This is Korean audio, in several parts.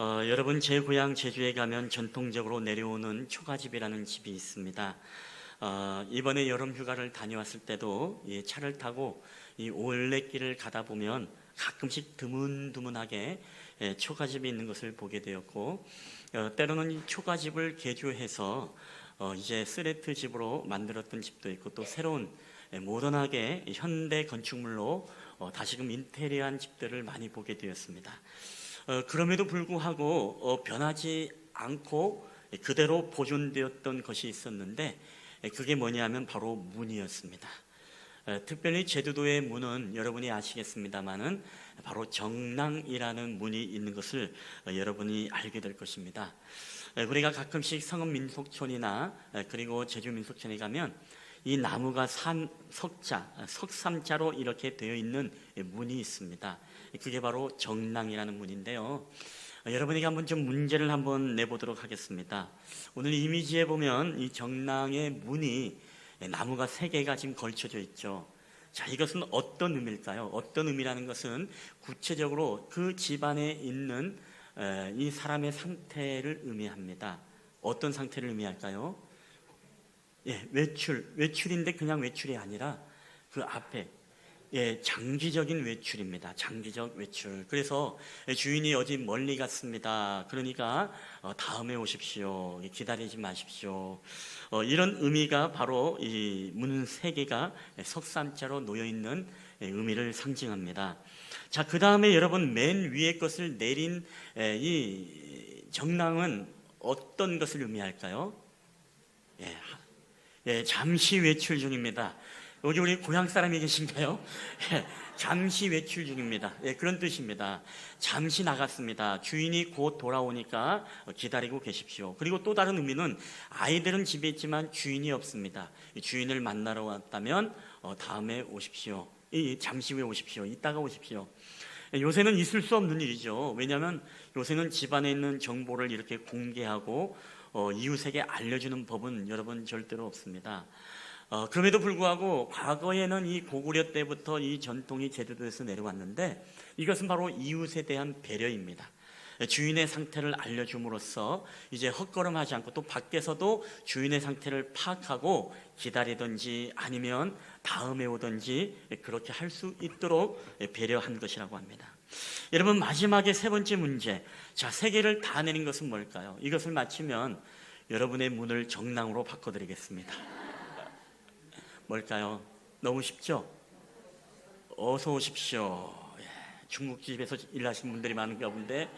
여러분, 제 고향 제주에 가면 전통적으로 내려오는 초가집이라는 집이 있습니다. 이번에 여름 휴가를 다녀왔을 때도 이 차를 타고 이 올레길을 가다 보면 가끔씩 드문드문하게 초가집이 있는 것을 보게 되었고, 때로는 이 초가집을 개조해서 이제 스레트 집으로 만들었던 집도 있고, 또 새로운 모던하게 현대 건축물로 다시금 인테리어한 집들을 많이 보게 되었습니다. 그럼에도 불구하고 변하지 않고 그대로 보존되었던 것이 있었는데, 그게 뭐냐면 바로 문이었습니다. 특별히 제주도의 문은 여러분이 아시겠습니다마는 바로 정랑이라는 문이 있는 것을 여러분이 알게 될 것입니다. 우리가 가끔씩 성읍 민속촌이나 그리고 제주 민속촌에 가면 이 나무가 석삼자로 이렇게 되어 있는 문이 있습니다. 그게 바로 정랑이라는 문인데요. 여러분에게 한번 좀 문제를 한번 내보도록 하겠습니다. 오늘 이미지에 보면 이 정랑의 문이 나무가 3개가 지금 걸쳐져 있죠. 자, 이것은 어떤 의미일까요? 어떤 의미라는 것은 구체적으로 그 집안에 있는 이 사람의 상태를 의미합니다. 어떤 상태를 의미할까요? 외출인데 그냥 외출이 아니라 그 앞에 장기적인 외출입니다. 장기적 외출. 그래서 주인이 어디 멀리 갔습니다. 그러니까 다음에 오십시오. 기다리지 마십시오. 이런 의미가 바로 이 문 3개가 석삼자로 놓여 있는 의미를 상징합니다. 자, 그 다음에 여러분 맨 위에 것을 내린 이 정랑은 어떤 것을 의미할까요? 잠시 외출 중입니다. 여기 우리 고향 사람이 계신가요? 잠시 외출 중입니다. 그런 뜻입니다. 잠시 나갔습니다. 주인이 곧 돌아오니까 기다리고 계십시오. 그리고 또 다른 의미는 아이들은 집에 있지만 주인이 없습니다. 주인을 만나러 왔다면 다음에 오십시오. 잠시 후에 오십시오. 이따가 오십시오. 요새는 있을 수 없는 일이죠. 왜냐하면 요새는 집안에 있는 정보를 이렇게 공개하고 이웃에게 알려주는 법은 여러분 절대로 없습니다. 그럼에도 불구하고 과거에는 이 고구려 때부터 이 전통이 제주도에서 내려왔는데, 이것은 바로 이웃에 대한 배려입니다. 주인의 상태를 알려줌으로써 이제 헛걸음하지 않고 또 밖에서도 주인의 상태를 파악하고 기다리든지 아니면 다음에 오든지 그렇게 할 수 있도록 배려한 것이라고 합니다. 여러분, 마지막에 3번째 문제. 자, 3개를 다 내린 것은 뭘까요? 이것을 맞히면 여러분의 문을 정랑으로 바꿔드리겠습니다. 뭘까요? 너무 쉽죠? 어서 오십시오. 중국집에서 일하시는 분들이 많은가 본데,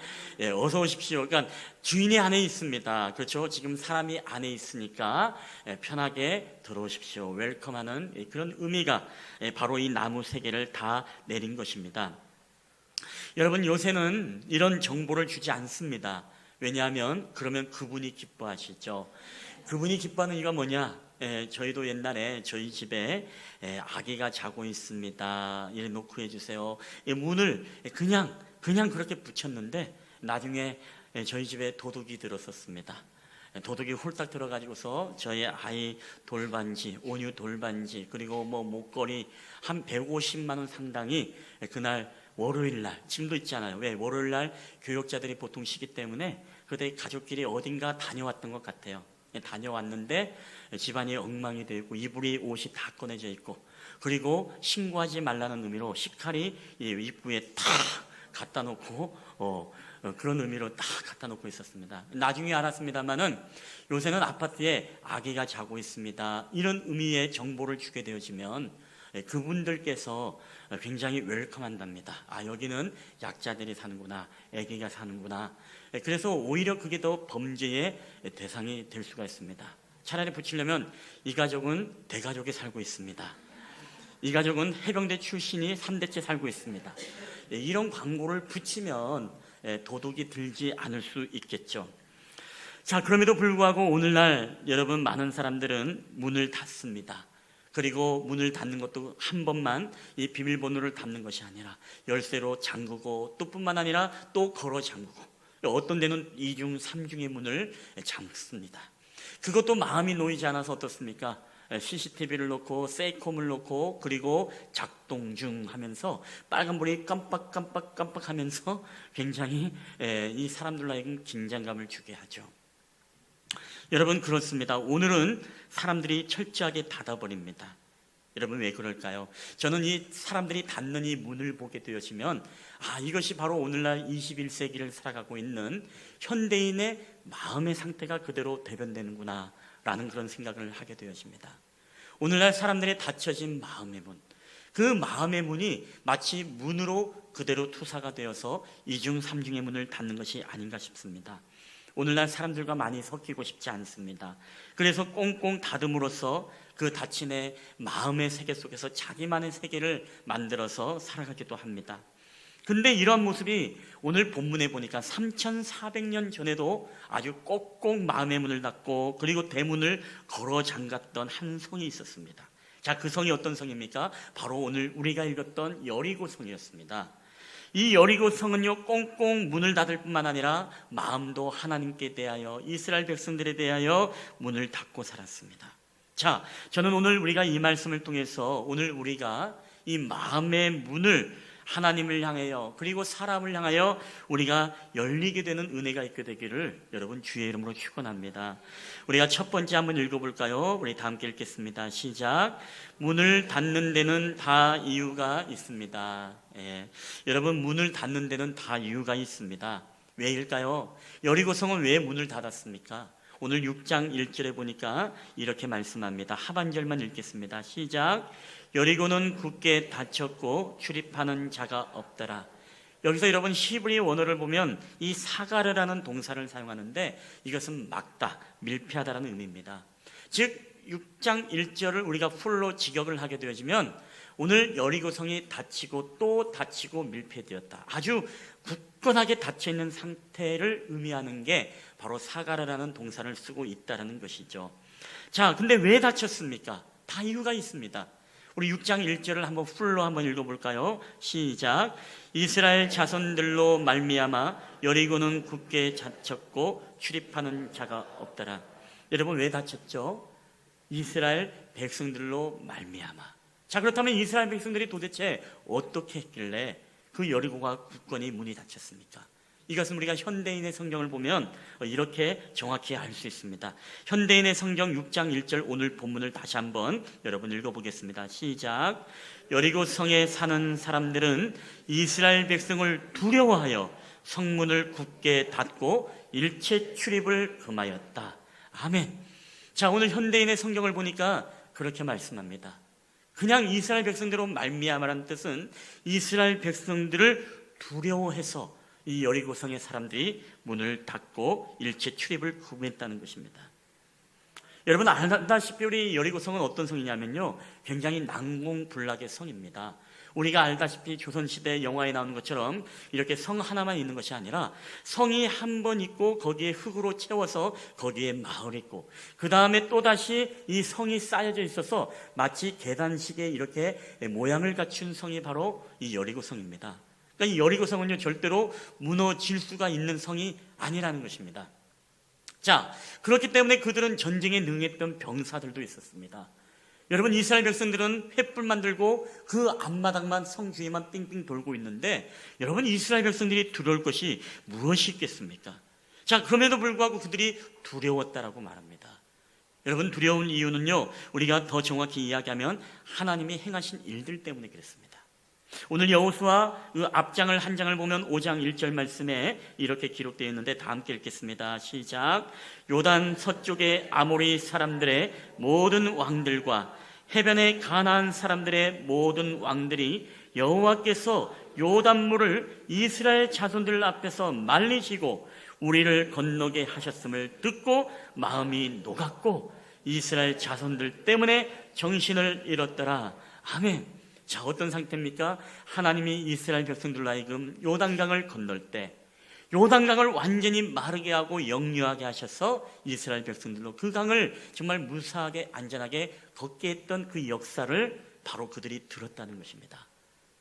어서 오십시오. 그러니까 주인이 안에 있습니다. 그렇죠? 지금 사람이 안에 있으니까 편하게 들어오십시오. 웰컴하는 그런 의미가 바로 이 나무 3개를 다 내린 것입니다. 여러분, 요새는 이런 정보를 주지 않습니다. 왜냐하면 그러면 그분이 기뻐하시죠. 그분이 기뻐하는 이유가 뭐냐? 저희도 옛날에 저희 집에 아기가 자고 있습니다. 이래 놓고 해주세요. 문을 그냥 그렇게 붙였는데 나중에 저희 집에 도둑이 들었었습니다. 도둑이 홀딱 들어가지고서 저희 아이 돌반지, 온유 돌반지, 그리고 뭐 목걸이 한 150만 원 상당이 그날 월요일날, 지금도 있잖아요. 왜? 월요일날 교역자들이 보통 쉬기 때문에 그때 가족끼리 어딘가 다녀왔던 것 같아요. 다녀왔는데 집안이 엉망이 되어 있고 이불이 옷이 다 꺼내져 있고, 그리고 신고하지 말라는 의미로 식칼이 입구에 탁 갖다 놓고 그런 의미로 딱 갖다 놓고 있었습니다. 나중에 알았습니다만은 요새는 아파트에 아기가 자고 있습니다, 이런 의미의 정보를 주게 되어지면 그분들께서 굉장히 웰컴한답니다. 여기는 약자들이 사는구나, 아기가 사는구나. 그래서 오히려 그게 더 범죄의 대상이 될 수가 있습니다. 차라리 붙이려면 이 가족은 대가족이 살고 있습니다. 이 가족은 해병대 출신이 3대째 살고 있습니다. 이런 광고를 붙이면 도둑이 들지 않을 수 있겠죠. 자, 그럼에도 불구하고 오늘날 여러분, 많은 사람들은 문을 닫습니다. 그리고 문을 닫는 것도 한 번만 이 비밀번호를 닫는 것이 아니라 열쇠로 잠그고, 또 뿐만 아니라 또 걸어 잠그고, 어떤 데는 2중, 3중의 문을 잠습니다. 그것도 마음이 놓이지 않아서 어떻습니까? CCTV를 놓고 세이콤을 놓고 그리고 작동 중 하면서 빨간불이 깜빡깜빡 하면서 굉장히 이 사람들로 하여금 긴장감을 주게 하죠. 여러분, 그렇습니다. 오늘은 사람들이 철저하게 닫아버립니다. 여러분, 왜 그럴까요? 저는 이 사람들이 닫는 이 문을 보게 되어지면 이것이 바로 오늘날 21세기를 살아가고 있는 현대인의 마음의 상태가 그대로 대변되는구나 라는 그런 생각을 하게 되어집니다. 오늘날 사람들의 닫혀진 마음의 문, 그 마음의 문이 마치 문으로 그대로 투사가 되어서 이중 삼중의 문을 닫는 것이 아닌가 싶습니다. 오늘날 사람들과 많이 섞이고 싶지 않습니다. 그래서 꽁꽁 닫음으로써 그 닫힌 마음의 세계 속에서 자기만의 세계를 만들어서 살아가기도 합니다. 근데 이런 모습이 오늘 본문에 보니까 3400년 전에도 아주 꼭꼭 마음의 문을 닫고 그리고 대문을 걸어 잠갔던 한 성이 있었습니다. 자, 그 성이 어떤 성입니까? 바로 오늘 우리가 읽었던 여리고 성이었습니다. 이 여리고 성은요, 꽁꽁 문을 닫을 뿐만 아니라 마음도 하나님께 대하여 이스라엘 백성들에 대하여 문을 닫고 살았습니다. 자, 저는 오늘 우리가 이 말씀을 통해서 오늘 우리가 이 마음의 문을 하나님을 향하여 그리고 사람을 향하여 우리가 열리게 되는 은혜가 있게 되기를 여러분 주의 이름으로 축원합니다. 우리가 첫 번째 한번 읽어볼까요? 우리 다 함께 읽겠습니다. 시작. 문을 닫는 데는 다 이유가 있습니다. 여러분, 문을 닫는 데는 다 이유가 있습니다. 왜일까요? 여리고성은 왜 문을 닫았습니까? 오늘 6장 1절에 보니까 이렇게 말씀합니다. 하반절만 읽겠습니다. 시작. 여리고는 굳게 닫혔고 출입하는 자가 없더라. 여기서 여러분 히브리 원어를 보면 이 사가르라는 동사를 사용하는데 이것은 막다, 밀폐하다라는 의미입니다. 즉 6장 1절을 우리가 풀로 직역을 하게 되어지면 오늘 여리고성이 닫히고 또 닫히고 밀폐되었다, 아주 굳건하게 닫혀있는 상태를 의미하는 게 바로 사가르라는 동사를 쓰고 있다는 것이죠. 자, 근데 왜 닫혔습니까? 다 이유가 있습니다. 우리 6장 1절을 한번 풀로 한번 읽어볼까요? 시작. 이스라엘 자손들로 말미암아 여리고는 굳게 닫혔고 출입하는 자가 없더라. 여러분, 왜 닫혔죠? 이스라엘 백성들로 말미암아. 자, 그렇다면 이스라엘 백성들이 도대체 어떻게 했길래 그 여리고가 굳건히 문이 닫혔습니까? 이것은 우리가 현대인의 성경을 보면 이렇게 정확히 알 수 있습니다. 현대인의 성경 6장 1절 오늘 본문을 다시 한번 여러분 읽어보겠습니다. 시작. 여리고 성에 사는 사람들은 이스라엘 백성을 두려워하여 성문을 굳게 닫고 일체 출입을 금하였다. 아멘. 자, 오늘 현대인의 성경을 보니까 그렇게 말씀합니다. 그냥 이스라엘 백성대로 말미암아라는 뜻은 이스라엘 백성들을 두려워해서 이 여리고성의 사람들이 문을 닫고 일체 출입을 금했다는 것입니다. 여러분 알다시피 우리 여리고성은 어떤 성이냐면요, 굉장히 난공불락의 성입니다. 우리가 알다시피 조선시대 영화에 나오는 것처럼 이렇게 성 하나만 있는 것이 아니라 성이 한 번 있고 거기에 흙으로 채워서 거기에 마을이 있고 그 다음에 또다시 이 성이 쌓여져 있어서 마치 계단식의 이렇게 모양을 갖춘 성이 바로 이 여리고성입니다. 그러니까 이 여리고성은요, 절대로 무너질 수가 있는 성이 아니라는 것입니다. 자, 그렇기 때문에 그들은 전쟁에 능했던 병사들도 있었습니다. 여러분, 이스라엘 백성들은 횃불만 들고 그 앞마당만 성 주위만 빙빙 돌고 있는데 여러분, 이스라엘 백성들이 두려울 것이 무엇이 있겠습니까? 자, 그럼에도 불구하고 그들이 두려웠다라고 말합니다. 여러분, 두려운 이유는요, 우리가 더 정확히 이야기하면 하나님이 행하신 일들 때문에 그랬습니다. 오늘 여호수아 그 앞장을 한 장을 보면 5장 1절 말씀에 이렇게 기록되어 있는데 다 함께 읽겠습니다. 시작. 요단 서쪽의 아모리 사람들의 모든 왕들과 해변의 가나안 사람들의 모든 왕들이 여호와께서 요단물을 이스라엘 자손들 앞에서 말리시고 우리를 건너게 하셨음을 듣고 마음이 녹았고 이스라엘 자손들 때문에 정신을 잃었더라. 아멘. 자, 어떤 상태입니까? 하나님이 이스라엘 백성들로 하여금 요단강을 건널 때 요단강을 완전히 마르게 하고 역류하게 하셔서 이스라엘 백성들로 그 강을 정말 무사하게 안전하게 걷게 했던 그 역사를 바로 그들이 들었다는 것입니다.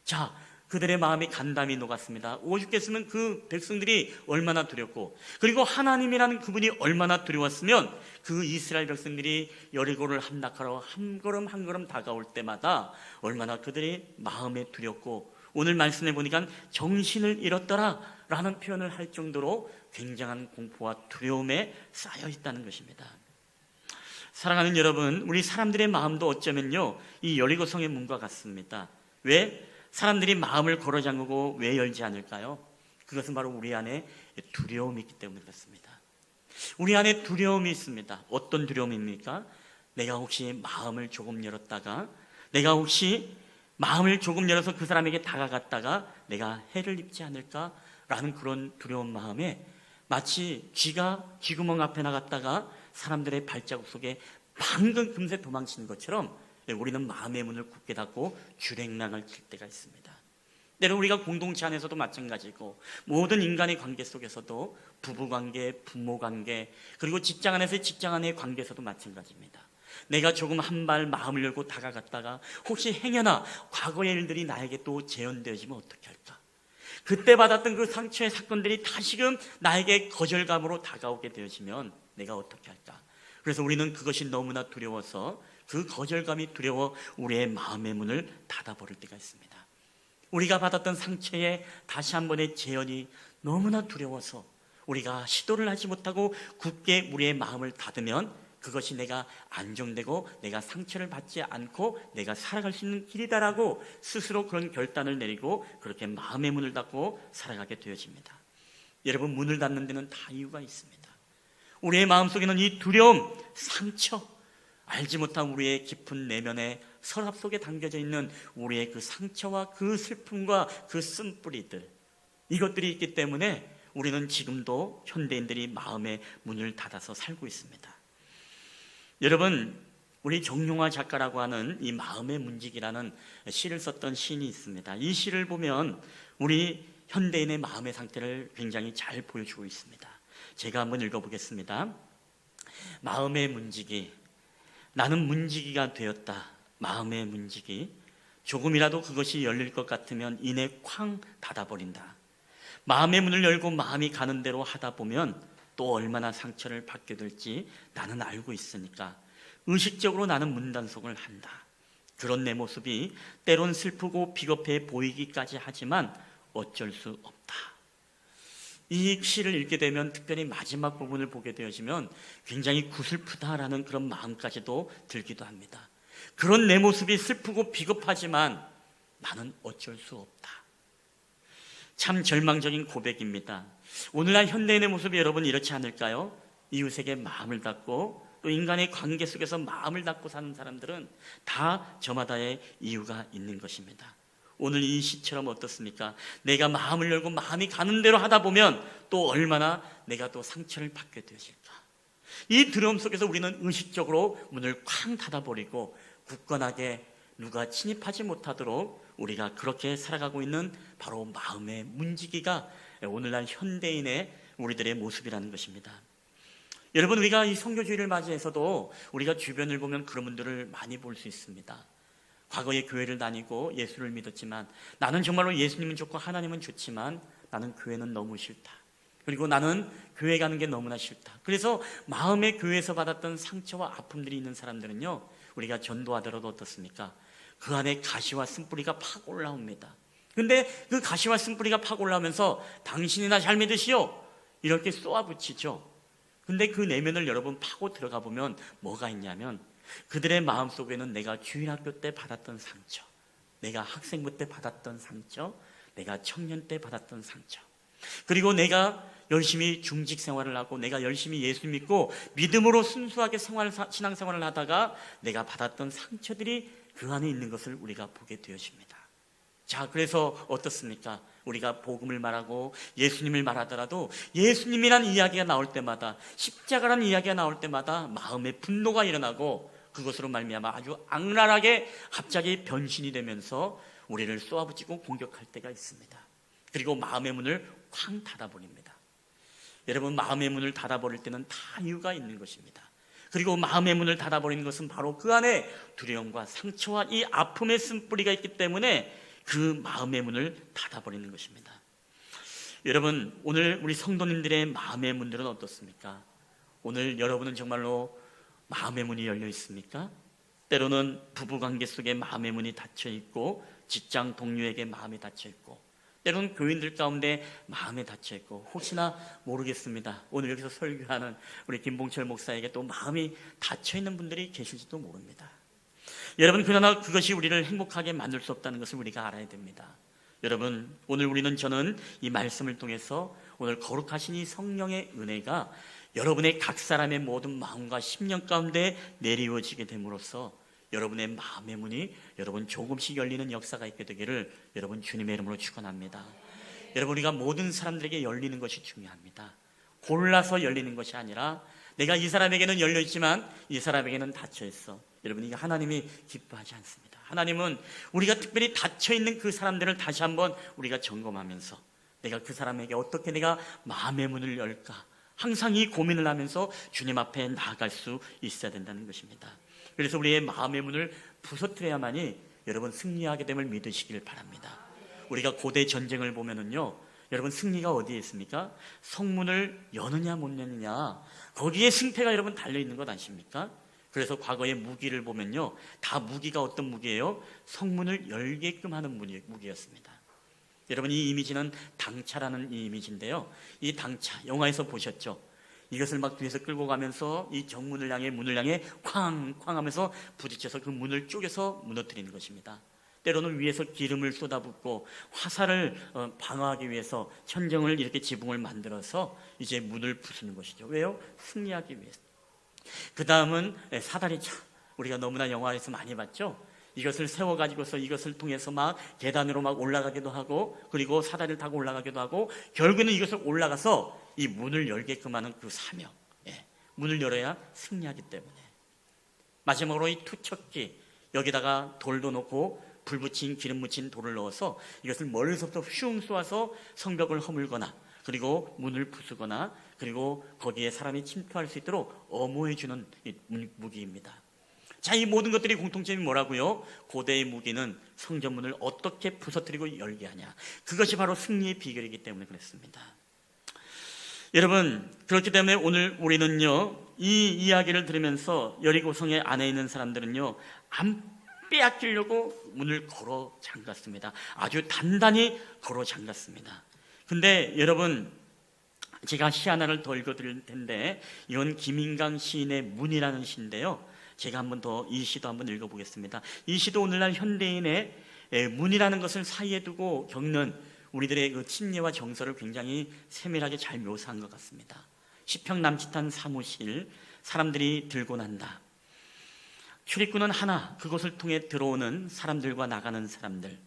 자, 그들의 마음이 간담이 녹았습니다. 오죽했으면 그 백성들이 얼마나 두렵고, 그리고 하나님이라는 그분이 얼마나 두려웠으면 그 이스라엘 백성들이 여리고를 함락하러 한 걸음 한 걸음 다가올 때마다 얼마나 그들이 마음에 두렵고, 오늘 말씀해 보니까 정신을 잃었더라 라는 표현을 할 정도로 굉장한 공포와 두려움에 쌓여 있다는 것입니다. 사랑하는 여러분, 우리 사람들의 마음도 어쩌면요, 이 여리고성의 문과 같습니다. 왜? 사람들이 마음을 걸어 잠그고 왜 열지 않을까요? 그것은 바로 우리 안에 두려움이 있기 때문에 그렇습니다. 우리 안에 두려움이 있습니다. 어떤 두려움입니까? 내가 혹시 마음을 조금 열었다가, 내가 혹시 마음을 조금 열어서 그 사람에게 다가갔다가 내가 해를 입지 않을까라는 그런 두려운 마음에 마치 쥐가 쥐구멍 앞에 나갔다가 사람들의 발자국 속에 방금 금세 도망치는 것처럼 우리는 마음의 문을 굳게 닫고 주랭랑을 칠 때가 있습니다. 때로 우리가 공동체 안에서도 마찬가지고, 모든 인간의 관계 속에서도, 부부관계, 부모관계, 그리고 직장 안에서의 직장 안의 관계에서도 마찬가지입니다. 내가 조금 한 발 마음을 열고 다가갔다가 혹시 행여나 과거의 일들이 나에게 또 재현되어지면 어떻게 할까? 그때 받았던 그 상처의 사건들이 다시금 나에게 거절감으로 다가오게 되어지면 내가 어떻게 할까? 그래서 우리는 그것이 너무나 두려워서, 그 거절감이 두려워 우리의 마음의 문을 닫아버릴 때가 있습니다. 우리가 받았던 상처에 다시 한 번의 재현이 너무나 두려워서 우리가 시도를 하지 못하고 굳게 우리의 마음을 닫으면 그것이 내가 안정되고 내가 상처를 받지 않고 내가 살아갈 수 있는 길이다라고 스스로 그런 결단을 내리고 그렇게 마음의 문을 닫고 살아가게 되어집니다. 여러분, 문을 닫는 데는 다 이유가 있습니다. 우리의 마음속에는 이 두려움, 상처, 알지 못한 우리의 깊은 내면의 서랍 속에 담겨져 있는 우리의 그 상처와 그 슬픔과 그 쓴뿌리들, 이것들이 있기 때문에 우리는 지금도 현대인들이 마음의 문을 닫아서 살고 있습니다. 여러분, 우리 정용화 작가라고 하는 이 마음의 문지기라는 시를 썼던 시인이 있습니다. 이 시를 보면 우리 현대인의 마음의 상태를 굉장히 잘 보여주고 있습니다. 제가 한번 읽어보겠습니다. 마음의 문지기, 나는 문지기가 되었다. 마음의 문지기, 조금이라도 그것이 열릴 것 같으면 이내 쾅 닫아버린다. 마음의 문을 열고 마음이 가는 대로 하다 보면 또 얼마나 상처를 받게 될지 나는 알고 있으니까 의식적으로 나는 문단속을 한다. 그런 내 모습이 때론 슬프고 비겁해 보이기까지 하지만 어쩔 수 없다. 이 시를 읽게 되면, 특별히 마지막 부분을 보게 되어지면 굉장히 구슬프다라는 그런 마음까지도 들기도 합니다. 그런 내 모습이 슬프고 비겁하지만 나는 어쩔 수 없다. 참 절망적인 고백입니다. 오늘날 현대인의 모습이 여러분 이렇지 않을까요? 이웃에게 마음을 닫고 또 인간의 관계 속에서 마음을 닫고 사는 사람들은 다 저마다의 이유가 있는 것입니다. 오늘 이 시처럼 어떻습니까? 내가 마음을 열고 마음이 가는 대로 하다 보면 또 얼마나 내가 또 상처를 받게 되어질까? 이 두려움 속에서 우리는 의식적으로 문을 쾅 닫아버리고 굳건하게 누가 침입하지 못하도록 우리가 그렇게 살아가고 있는 바로 마음의 문지기가 오늘날 현대인의 우리들의 모습이라는 것입니다. 여러분, 우리가 이 선교주의를 맞이해서도 우리가 주변을 보면 그런 분들을 많이 볼 수 있습니다. 과거에 교회를 다니고 예수를 믿었지만, 나는 정말로 예수님은 좋고 하나님은 좋지만 나는 교회는 너무 싫다. 그리고 나는 교회 가는 게 너무나 싫다. 그래서 마음의 교회에서 받았던 상처와 아픔들이 있는 사람들은요, 우리가 전도하더라도 어떻습니까? 그 안에 가시와 쓴뿌리가 팍 올라옵니다. 근데 그 가시와 쓴뿌리가 팍 올라오면서 당신이나 잘 믿으시오 이렇게 쏘아붙이죠. 근데 그 내면을 여러분 파고 들어가 보면 뭐가 있냐면, 그들의 마음속에는 내가 주일학교 때 받았던 상처, 내가 학생부 때 받았던 상처, 내가 청년 때 받았던 상처, 그리고 내가 열심히 중직 생활을 하고 내가 열심히 예수 믿고 믿음으로 순수하게 신앙생활을 하다가 내가 받았던 상처들이 그 안에 있는 것을 우리가 보게 되어집니다. 자, 그래서 어떻습니까? 우리가 복음을 말하고 예수님을 말하더라도 예수님이란 이야기가 나올 때마다, 십자가라는 이야기가 나올 때마다 마음의 분노가 일어나고 그것으로 말미암아 아주 악랄하게 갑자기 변신이 되면서 우리를 쏘아붙이고 공격할 때가 있습니다. 그리고 마음의 문을 쾅 닫아버립니다. 여러분, 마음의 문을 닫아버릴 때는 다 이유가 있는 것입니다. 그리고 마음의 문을 닫아버리는 것은 바로 그 안에 두려움과 상처와 이 아픔의 쓴뿌리가 있기 때문에 그 마음의 문을 닫아버리는 것입니다. 여러분, 오늘 우리 성도님들의 마음의 문들은 어떻습니까? 오늘 여러분은 정말로 마음의 문이 열려 있습니까? 때로는 부부관계 속에 마음의 문이 닫혀 있고, 직장 동료에게 마음이 닫혀 있고, 때로는 교인들 가운데 마음에 닫혀 있고, 혹시나 모르겠습니다. 오늘 여기서 설교하는 우리 김봉철 목사에게 또 마음이 닫혀 있는 분들이 계실지도 모릅니다. 여러분, 그러나 그것이 우리를 행복하게 만들 수 없다는 것을 우리가 알아야 됩니다. 여러분, 오늘 저는 이 말씀을 통해서 오늘 거룩하신 이 성령의 은혜가 여러분의 각 사람의 모든 마음과 심령 가운데 내리워지게 됨으로써 여러분의 마음의 문이 여러분 조금씩 열리는 역사가 있게 되기를 여러분 주님의 이름으로 축원합니다. 여러분, 우리가 모든 사람들에게 열리는 것이 중요합니다. 골라서 열리는 것이 아니라 내가 이 사람에게는 열려 있지만 이 사람에게는 닫혀 있어. 여러분, 이게 하나님이 기뻐하지 않습니다. 하나님은 우리가 특별히 닫혀 있는 그 사람들을 다시 한번 우리가 점검하면서 내가 그 사람에게 어떻게 내가 마음의 문을 열까, 항상 이 고민을 하면서 주님 앞에 나아갈 수 있어야 된다는 것입니다. 그래서 우리의 마음의 문을 부서뜨려야만이 여러분 승리하게 됨을 믿으시길 바랍니다. 우리가 고대 전쟁을 보면은요, 여러분 승리가 어디에 있습니까? 성문을 여느냐 못 여느냐, 거기에 승패가 여러분 달려있는 것 아십니까? 그래서 과거의 무기를 보면요, 다 무기가 어떤 무기예요? 성문을 열게끔 하는 무기였습니다. 여러분, 이 이미지는 당차라는 이 이미지인데요, 이 당차 영화에서 보셨죠? 이것을 막 뒤에서 끌고 가면서 이 정문을 향해, 문을 향해 쾅쾅 하면서 부딪혀서 그 문을 쪼개서 무너뜨리는 것입니다. 때로는 위에서 기름을 쏟아붓고 화살을 방어하기 위해서 천정을 이렇게 지붕을 만들어서 이제 문을 부수는 것이죠. 왜요? 승리하기 위해서. 그 다음은 사다리차, 우리가 너무나 영화에서 많이 봤죠. 이것을 세워가지고서 이것을 통해서 막 계단으로 막 올라가기도 하고, 그리고 사다리를 타고 올라가기도 하고, 결국에는 이것을 올라가서 이 문을 열게끔 하는 그 사명, 문을 열어야 승리하기 때문에. 마지막으로 이 투척기, 여기다가 돌도 놓고 불 붙인 기름 묻힌 돌을 넣어서 이것을 멀리서부터 슝 쏘아서 성벽을 허물거나, 그리고 문을 부수거나, 그리고 거기에 사람이 침투할 수 있도록 엄호해주는 무기입니다. 자, 이 모든 것들이 공통점이 뭐라고요? 고대의 무기는 성전문을 어떻게 부서뜨리고 열게 하냐, 그것이 바로 승리의 비결이기 때문에 그랬습니다. 여러분, 그렇기 때문에 오늘 우리는요, 이 이야기를 들으면서 여리고성의 안에 있는 사람들은요, 안 빼앗기려고 문을 걸어 잠갔습니다. 아주 단단히 걸어 잠갔습니다. 근데 여러분, 제가 시 하나를 더 읽어드릴 텐데, 이건 김인강 시인의 문이라는 시인데요, 제가 한번 더 이 시도 한번 읽어보겠습니다. 이 시도 오늘날 현대인의 문이라는 것을 사이에 두고 겪는 우리들의 그 침례와 정서를 굉장히 세밀하게 잘 묘사한 것 같습니다. 시평 남짓한 사무실, 사람들이 들고 난다. 출입구는 하나, 그곳을 통해 들어오는 사람들과 나가는 사람들.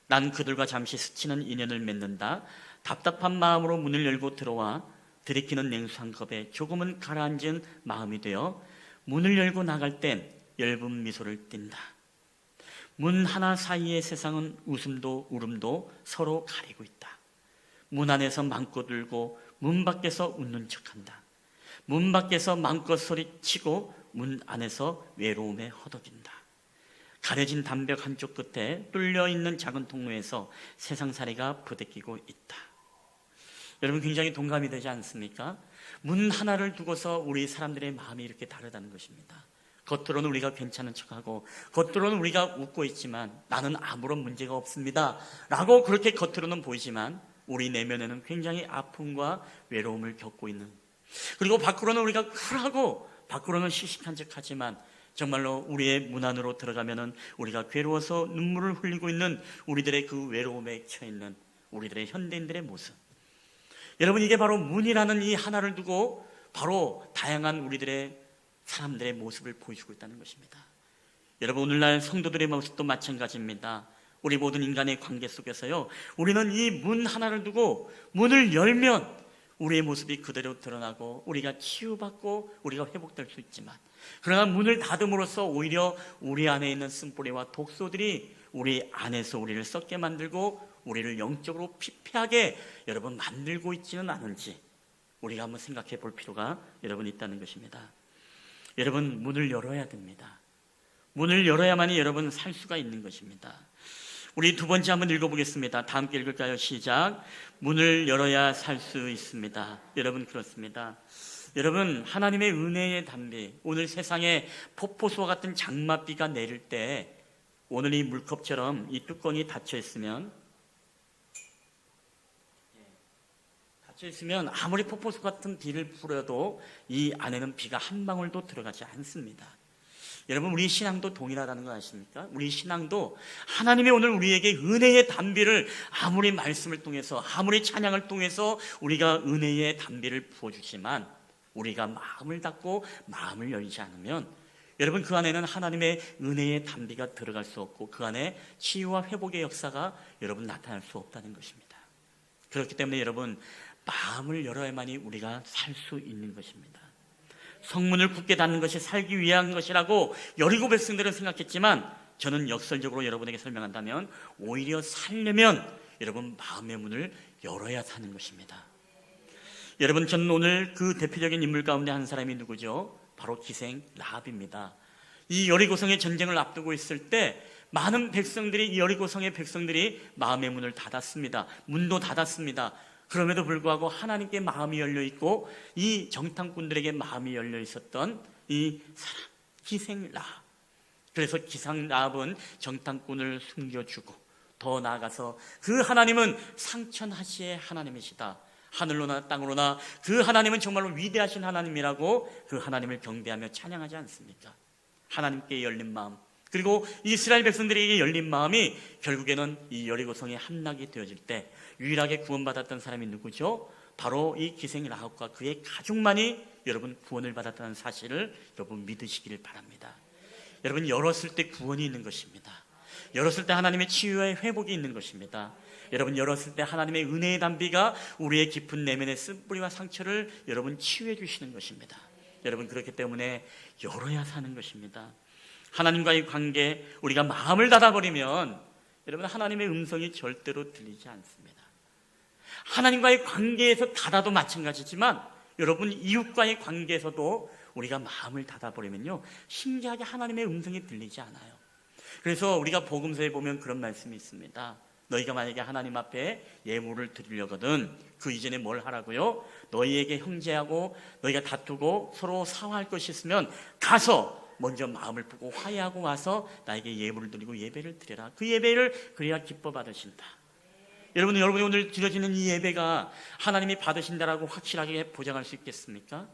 난 그들과 잠시 스치는 인연을 맺는다. 답답한 마음으로 문을 열고 들어와 들이키는 냉수 한 컵에 조금은 가라앉은 마음이 되어 문을 열고 나갈 땐 엷은 미소를 띈다. 문 하나 사이의 세상은 웃음도 울음도 서로 가리고 있다. 문 안에서 맘껏 울고 문 밖에서 웃는 척한다. 문 밖에서 맘껏 소리치고 문 안에서 외로움에 허덕인다. 가려진 담벽 한쪽 끝에 뚫려있는 작은 통로에서 세상살이가 부대끼고 있다. 여러분, 굉장히 동감이 되지 않습니까? 문 하나를 두고서 우리 사람들의 마음이 이렇게 다르다는 것입니다. 겉으로는 우리가 괜찮은 척하고 겉으로는 우리가 웃고 있지만 나는 아무런 문제가 없습니다 라고 그렇게 겉으로는 보이지만 우리 내면에는 굉장히 아픔과 외로움을 겪고 있는, 그리고 밖으로는 우리가 쿨하고 밖으로는 시식한 척하지만 정말로 우리의 문 안으로 들어가면은 우리가 괴로워서 눈물을 흘리고 있는 우리들의 그 외로움에 처해있는 우리들의 현대인들의 모습. 여러분, 이게 바로 문이라는 이 하나를 두고 바로 다양한 우리들의 사람들의 모습을 보여주고 있다는 것입니다. 여러분, 오늘날 성도들의 모습도 마찬가지입니다. 우리 모든 인간의 관계 속에서요, 우리는 이 문 하나를 두고 문을 열면 우리의 모습이 그대로 드러나고 우리가 치유받고 우리가 회복될 수 있지만, 그러나 문을 닫음으로써 오히려 우리 안에 있는 쓴뿌리와 독소들이 우리 안에서 우리를 썩게 만들고 우리를 영적으로 피폐하게 여러분 만들고 있지는 않은지 우리가 한번 생각해 볼 필요가 여러분 있다는 것입니다. 여러분, 문을 열어야 됩니다. 문을 열어야만이 여러분 살 수가 있는 것입니다. 우리 두 번째 한번 읽어보겠습니다. 다 함께 읽을까요? 시작. 문을 열어야 살 수 있습니다. 여러분, 그렇습니다. 여러분, 하나님의 은혜의 담비, 오늘 세상에 폭포수와 같은 장맛비가 내릴 때 오늘 이 물컵처럼 이 뚜껑이 닫혀있으면 아무리 폭포수 같은 비를 뿌려도 이 안에는 비가 한 방울도 들어가지 않습니다. 여러분, 우리 신앙도 동일하다는 거 아십니까? 우리 신앙도 하나님이 오늘 우리에게 은혜의 담비를 아무리 말씀을 통해서 아무리 찬양을 통해서 우리가 은혜의 담비를 부어주지만 우리가 마음을 닫고 마음을 열지 않으면 여러분, 그 안에는 하나님의 은혜의 담비가 들어갈 수 없고 그 안에 치유와 회복의 역사가 여러분 나타날 수 없다는 것입니다. 그렇기 때문에 여러분, 마음을 열어야만이 우리가 살 수 있는 것입니다. 성문을 굳게 닫는 것이 살기 위한 것이라고 여리고 백성들은 생각했지만 저는 역설적으로 여러분에게 설명한다면 오히려 살려면 여러분 마음의 문을 열어야 사는 것입니다. 여러분, 저는 오늘 그 대표적인 인물 가운데 한 사람이 누구죠? 바로 기생 라합입니다. 이 여리고성의 전쟁을 앞두고 있을 때 많은 백성들이, 이 여리고성의 백성들이 마음의 문을 닫았습니다. 문도 닫았습니다. 그럼에도 불구하고 하나님께 마음이 열려 있고 이 정탐꾼들에게 마음이 열려 있었던 이 사람, 기생 라합. 그래서 기생 라합은 정탐꾼을 숨겨주고 더 나아가서 그 하나님은 상천하시의 하나님이시다. 하늘로나 땅으로나 그 하나님은 정말로 위대하신 하나님이라고 그 하나님을 경배하며 찬양하지 않습니까? 하나님께 열린 마음, 그리고 이스라엘 백성들에게 열린 마음이 결국에는 이 여리고성의 함락이 되어질 때 유일하게 구원받았던 사람이 누구죠? 바로 이 기생 라합과 그의 가족만이 여러분 구원을 받았다는 사실을 여러분 믿으시기를 바랍니다. 여러분, 열었을 때 구원이 있는 것입니다. 열었을 때 하나님의 치유와 회복이 있는 것입니다. 여러분, 열었을 때 하나님의 은혜의 담비가 우리의 깊은 내면의 쓴뿌리와 상처를 여러분 치유해 주시는 것입니다. 여러분, 그렇기 때문에 열어야 사는 것입니다. 하나님과의 관계, 우리가 마음을 닫아버리면 여러분 하나님의 음성이 절대로 들리지 않습니다. 하나님과의 관계에서 닫아도 마찬가지지만 여러분 이웃과의 관계에서도 우리가 마음을 닫아버리면요 신기하게 하나님의 음성이 들리지 않아요. 그래서 우리가 복음서에 보면 그런 말씀이 있습니다. 너희가 만약에 하나님 앞에 예물을 드리려거든 그 이전에 뭘 하라고요? 너희에게 형제하고 너희가 다투고 서로 사화할 것이 있으면 가서 먼저 마음을 풀고 화해하고 와서 나에게 예물을 드리고 예배를 드려라. 그 예배를 그래야 기뻐 받으신다. 여러분이 오늘 드려지는 이 예배가 하나님이 받으신다라고 확실하게 보장할 수 있겠습니까?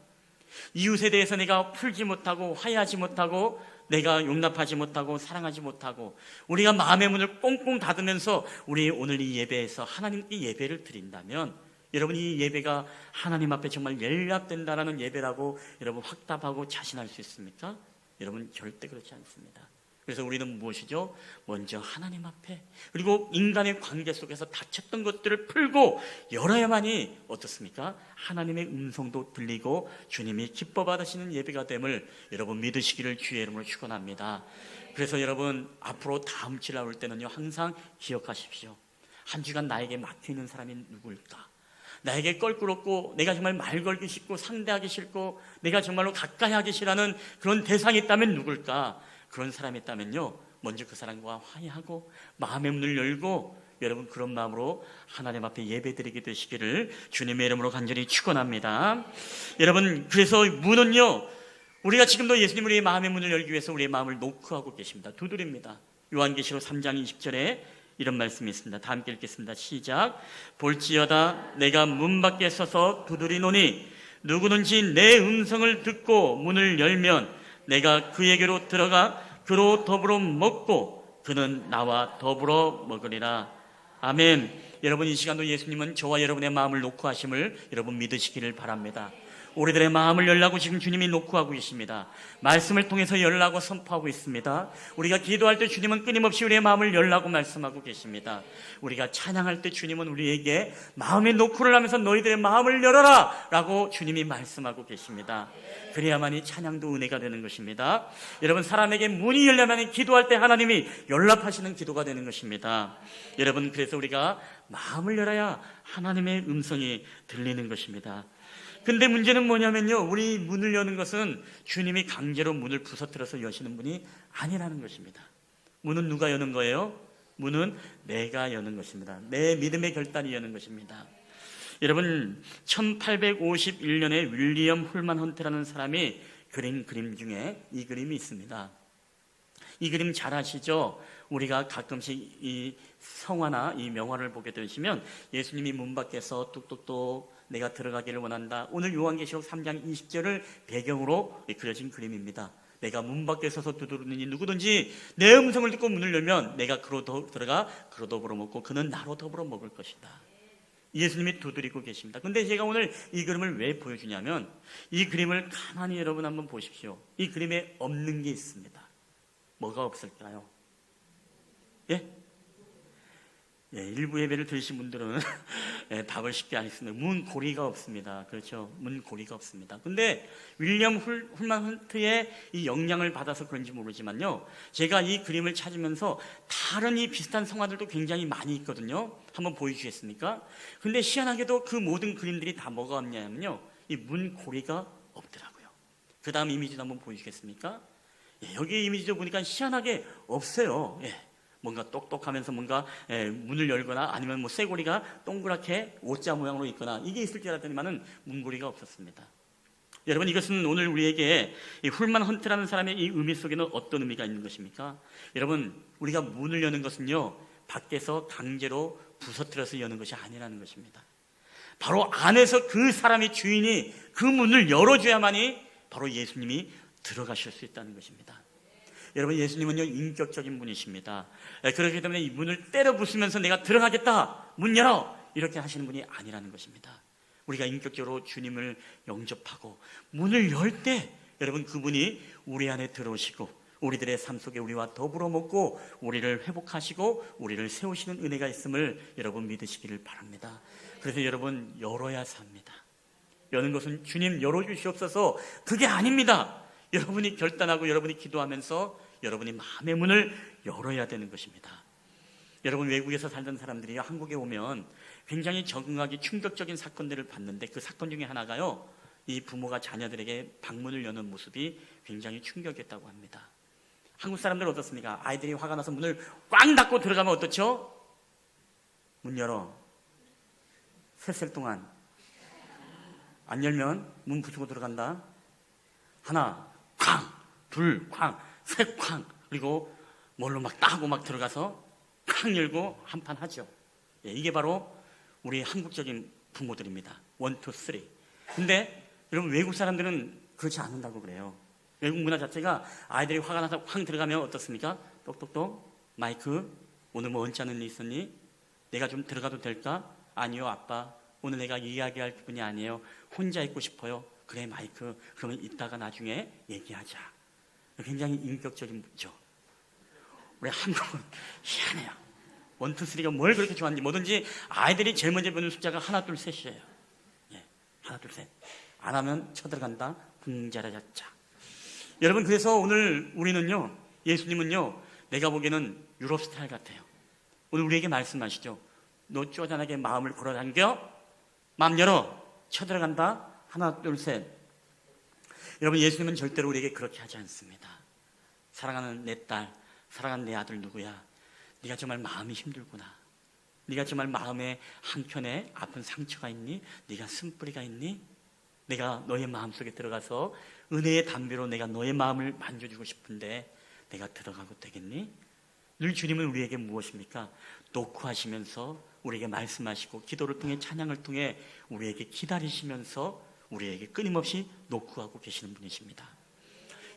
이웃에 대해서 내가 풀지 못하고 화해하지 못하고 내가 용납하지 못하고 사랑하지 못하고 우리가 마음의 문을 꽁꽁 닫으면서 우리 오늘 이 예배에서 하나님께 예배를 드린다면 여러분 이 예배가 하나님 앞에 정말 연락된다라는 예배라고 여러분 확답하고 자신할 수 있습니까? 여러분 절대 그렇지 않습니다. 그래서 우리는 무엇이죠? 먼저 하나님 앞에 그리고 인간의 관계 속에서 닫혔던 것들을 풀고 열어야만이 어떻습니까? 하나님의 음성도 들리고 주님이 기뻐 받으시는 예배가 됨을 여러분 믿으시기를 주의 이름으로 축원합니다. 그래서 여러분 앞으로 다음 주일 나올 때는요 항상 기억하십시오. 한 주간 나에게 막혀있는 사람이 누구일까? 나에게 껄끄럽고 내가 정말 말 걸기 싫고 상대하기 싫고 내가 정말로 가까이 하기 싫어하는 그런 대상이 있다면 누굴까? 그런 사람이 있다면요 먼저 그 사람과 화해하고 마음의 문을 열고 여러분 그런 마음으로 하나님 앞에 예배드리게 되시기를 주님의 이름으로 간절히 축원합니다. 여러분 그래서 문은요 우리가 지금도 예수님 우리의 마음의 문을 열기 위해서 우리의 마음을 노크하고 계십니다. 두드립니다. 요한계시록 3장 20절에 이런 말씀이 있습니다. 다 함께 읽겠습니다. 시작. 볼지어다 내가 문 밖에 서서 두드리노니 누구든지 내 음성을 듣고 문을 열면 내가 그에게로 들어가 그로 더불어 먹고 그는 나와 더불어 먹으리라. 아멘. 여러분 이 시간도 예수님은 저와 여러분의 마음을 놓고 하심을 여러분 믿으시기를 바랍니다. 우리들의 마음을 열라고 지금 주님이 노크하고 계십니다. 말씀을 통해서 열라고 선포하고 있습니다. 우리가 기도할 때 주님은 끊임없이 우리의 마음을 열라고 말씀하고 계십니다. 우리가 찬양할 때 주님은 우리에게 마음의 노크를 하면서 너희들의 마음을 열어라 라고 주님이 말씀하고 계십니다. 그래야만이 찬양도 은혜가 되는 것입니다. 여러분 사람에게 문이 열려면 기도할 때 하나님이 연락하시는 기도가 되는 것입니다. 여러분 그래서 우리가 마음을 열어야 하나님의 음성이 들리는 것입니다. 근데 문제는 뭐냐면요 우리 문을 여는 것은 주님이 강제로 문을 부서뜨려서 여시는 분이 아니라는 것입니다. 문은 누가 여는 거예요? 문은 내가 여는 것입니다. 내 믿음의 결단이 여는 것입니다. 여러분, 1851년에 윌리엄 홀만 헌트라는 사람이 그린 그림 중에 이 그림이 있습니다. 이 그림 잘 아시죠? 우리가 가끔씩 이 성화나 이 명화를 보게 되시면 예수님이 문 밖에서 뚝뚝뚝 내가 들어가기를 원한다. 오늘 요한계시록 3장 20절을 배경으로 그려진 그림입니다. 내가 문 밖에 서서 두드리니 누구든지 내 음성을 듣고 문을 열면 내가 그로 들어가 그로 더불어 먹고 그는 나로 더불어 먹을 것이다. 예수님이 두드리고 계십니다. 근데 제가 오늘 이 그림을 왜 보여주냐면 이 그림을 가만히 여러분 한번 보십시오. 이 그림에 없는 게 있습니다. 뭐가 없을까요? 예? 일부 예배를 들으신 분들은 답을 쉽게 안 했습니다. 문고리가 없습니다. 그렇죠? 문고리가 없습니다. 근데 윌리엄 홀만 헌트의 이 영향을 받아서 그런지 모르지만요, 제가 이 그림을 찾으면서 다른 이 비슷한 성화들도 굉장히 많이 있거든요. 한번 보여주시겠습니까? 근데 희한하게도 그 모든 그림들이 다 뭐가 없냐면요, 이 문고리가 없더라고요. 그 다음 이미지도 한번 보여주시겠습니까? 여기 이미지도 보니까 희한하게 없어요. 뭔가 똑똑하면서 뭔가 문을 열거나 아니면 뭐 쇠고리가 동그랗게 오자 모양으로 있거나 이게 있을 줄 알았더니만은 문고리가 없었습니다. 여러분, 이것은 오늘 우리에게 이 홀만 헌트라는 사람의 이 의미 속에는 어떤 의미가 있는 것입니까? 여러분, 우리가 문을 여는 것은요, 밖에서 강제로 부서뜨려서 여는 것이 아니라는 것입니다. 바로 안에서 그 사람이 주인이 그 문을 열어줘야만이 바로 예수님이 들어가실 수 있다는 것입니다. 여러분, 예수님은요, 인격적인 분이십니다. 그렇기 때문에 이 문을 때려 부수면서 내가 들어가겠다, 문 열어, 이렇게 하시는 분이 아니라는 것입니다. 우리가 인격적으로 주님을 영접하고 문을 열 때 여러분, 그분이 우리 안에 들어오시고 우리들의 삶 속에 우리와 더불어 먹고 우리를 회복하시고 우리를 세우시는 은혜가 있음을 여러분 믿으시기를 바랍니다. 그래서 여러분, 열어야 삽니다. 여는 것은 주님 열어주시옵소서, 그게 아닙니다. 여러분이 결단하고 여러분이 기도하면서 여러분이 마음의 문을 열어야 되는 것입니다. 여러분, 외국에서 살던 사람들이 한국에 오면 굉장히 적응하기 충격적인 사건들을 봤는데 그 사건 중에 하나가요, 이 부모가 자녀들에게 방문을 여는 모습이 굉장히 충격이었다고 합니다. 한국 사람들 어떻습니까? 아이들이 화가 나서 문을 꽉 닫고 들어가면 어떻죠? 문 열어. 셋셀 동안 안 열면 문 부수고 들어간다. 하나, 쾅, 둘, 쾅, 셋, 쾅, 그리고 뭘로 막 따고 막 들어가서 쾅 열고 한판 하죠. 이게 바로 우리 한국적인 부모들입니다. 1, 2, 3. 근데 여러분, 외국 사람들은 그렇지 않는다고 그래요. 외국 문화 자체가 아이들이 화가 나서 쾅 들어가면 어떻습니까? 똑똑똑, 마이크, 오늘 뭐 언짢은 일 있었니? 내가 좀 들어가도 될까? 아니요, 아빠, 오늘 내가 이야기할 기분이 아니에요. 혼자 있고 싶어요. 그래, 마이크, 그러면 이따가 나중에 얘기하자. 굉장히 인격적인 분이죠. 우리 한국은 희한해요. 1, 2, 3가 뭘 그렇게 좋아하는지. 뭐든지 아이들이 제일 먼저 보는 숫자가 하나, 둘, 셋이에요. 하나, 둘, 셋. 안 하면 쳐들어간다. 붕자라자자. 여러분, 그래서 오늘 우리는요, 예수님은요, 내가 보기에는 유럽 스타일 같아요. 오늘 우리에게 말씀하시죠. 너 쪼잔하게 마음을 걸어당겨, 마음 열어, 쳐들어간다. 하나, 둘, 셋. 여러분, 예수님은 절대로 우리에게 그렇게 하지 않습니다. 사랑하는 내 딸, 사랑하는 내 아들 누구야? 네가 정말 마음이 힘들구나. 네가 정말 마음에 한켠에 아픈 상처가 있니? 네가 쓴뿌리가 있니? 내가 너의 마음속에 들어가서 은혜의 담배로 내가 너의 마음을 만져주고 싶은데 내가 들어가도 되겠니? 늘 주님은 우리에게 무엇입니까? 노크하시면서 우리에게 말씀하시고 기도를 통해 찬양을 통해 우리에게 기다리시면서 우리에게 끊임없이 노크하고 계시는 분이십니다.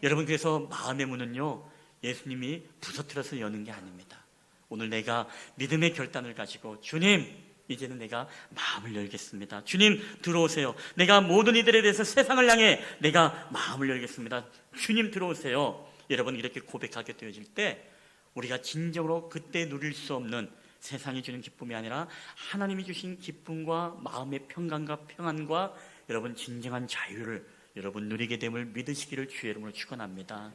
여러분, 그래서 마음의 문은요, 예수님이 부서뜨려서 여는 게 아닙니다. 오늘 내가 믿음의 결단을 가지고 주님, 이제는 내가 마음을 열겠습니다. 주님, 들어오세요. 내가 모든 이들에 대해서 세상을 향해 내가 마음을 열겠습니다. 주님, 들어오세요. 여러분, 이렇게 고백하게 되어질 때 우리가 진정으로 그때 누릴 수 없는 세상이 주는 기쁨이 아니라 하나님이 주신 기쁨과 마음의 평강과 평안과 여러분 진정한 자유를 여러분 누리게 됨을 믿으시기를 주의 이름으로 축원합니다.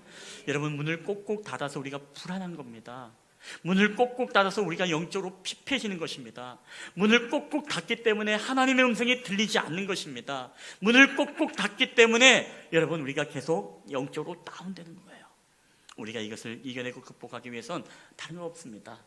여러분, 문을 꼭꼭 닫아서 우리가 불안한 겁니다. 문을 꼭꼭 닫아서 우리가 영적으로 피폐해지는 것입니다. 문을 꼭꼭 닫기 때문에 하나님의 음성이 들리지 않는 것입니다. 문을 꼭꼭 닫기 때문에 여러분 우리가 계속 영적으로 다운되는 거예요. 우리가 이것을 이겨내고 극복하기 위해선 다른 거 없습니다.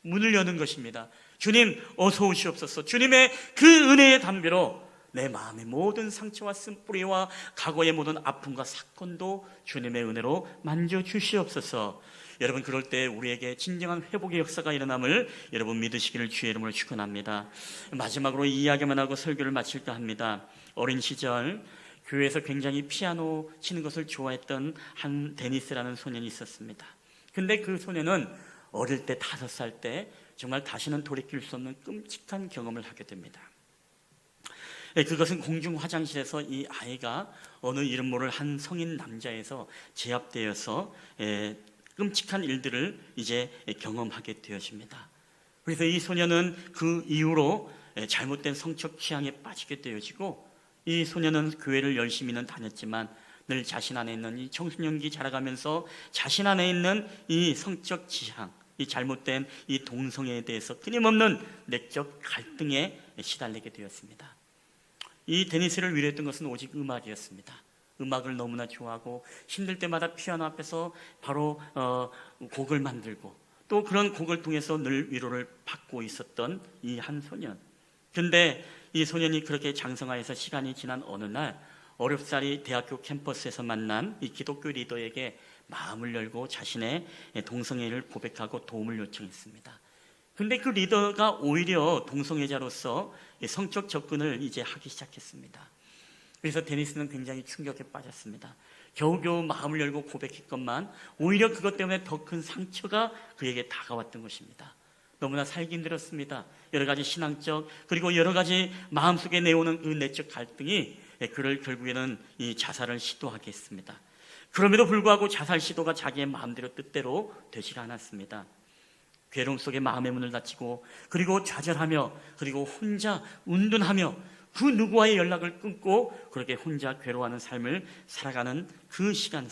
문을 여는 것입니다. 주님 어서 오시옵소서. 주님의 그 은혜의 담비로 내 마음의 모든 상처와 쓴뿌리와 과거의 모든 아픔과 사건도 주님의 은혜로 만져주시옵소서. 여러분, 그럴 때 우리에게 진정한 회복의 역사가 일어남을 여러분 믿으시기를 주의 이름으로 축원합니다. 마지막으로 이 이야기만 하고 설교를 마칠까 합니다. 어린 시절 교회에서 굉장히 피아노 치는 것을 좋아했던 한 데니스라는 소년이 있었습니다. 근데 그 소년은 어릴 때 5살 때 정말 다시는 돌이킬 수 없는 끔찍한 경험을 하게 됩니다. 그것은 공중 화장실에서 이 아이가 어느 이름 모를 한 성인 남자에서 제압되어서 끔찍한 일들을 이제 경험하게 되어집니다. 그래서 이 소년은 그 이후로 잘못된 성적 취향에 빠지게 되어지고, 이 소년은 교회를 열심히는 다녔지만 늘 자신 안에 있는 이 청소년기 자라가면서 자신 안에 있는 이 성적 지향, 이 잘못된 이 동성애에 대해서 끊임없는 내적 갈등에 시달리게 되었습니다. 이 데니스를 위로했던 것은 오직 음악이었습니다. 음악을 너무나 좋아하고 힘들 때마다 피아노 앞에서 바로 곡을 만들고 또 그런 곡을 통해서 늘 위로를 받고 있었던 이 한 소년. 그런데 이 소년이 그렇게 장성하여서 시간이 지난 어느 날 어렵사리 대학교 캠퍼스에서 만난 이 기독교 리더에게 마음을 열고 자신의 동성애를 고백하고 도움을 요청했습니다. 근데 그 리더가 오히려 동성애자로서 성적 접근을 이제 하기 시작했습니다. 그래서 데니스는 굉장히 충격에 빠졌습니다. 겨우겨우 마음을 열고 고백했건만 오히려 그것 때문에 더 큰 상처가 그에게 다가왔던 것입니다. 너무나 살기 힘들었습니다. 여러 가지 신앙적 그리고 여러 가지 마음속에 내오는 그 내적 갈등이 그를 결국에는 이 자살을 시도하게 했습니다. 그럼에도 불구하고 자살 시도가 자기의 마음대로 뜻대로 되지 않았습니다. 괴로움 속에 마음의 문을 닫히고 그리고 좌절하며 그리고 혼자 운둔하며 그 누구와의 연락을 끊고 그렇게 혼자 괴로워하는 삶을 살아가는 그 시간,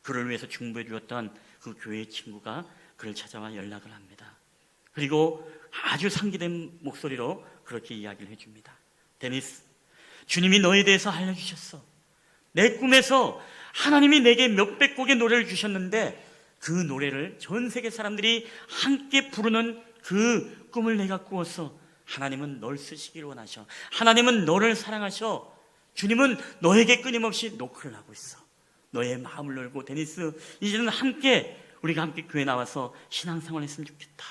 그를 위해서 중보해 주었던 그 교회의 친구가 그를 찾아와 연락을 합니다. 그리고 아주 상기된 목소리로 그렇게 이야기를 해줍니다. 데니스, 주님이 너에 대해서 알려주셨어. 내 꿈에서 하나님이 내게 몇백 곡의 노래를 주셨는데 그 노래를 전 세계 사람들이 함께 부르는 그 꿈을 내가 꾸었어. 하나님은 널 쓰시기를 원하셔. 하나님은 너를 사랑하셔. 주님은 너에게 끊임없이 노크를 하고 있어. 너의 마음을 열고 데니스, 이제는 우리가 함께 교회 나와서 신앙생활 했으면 좋겠다.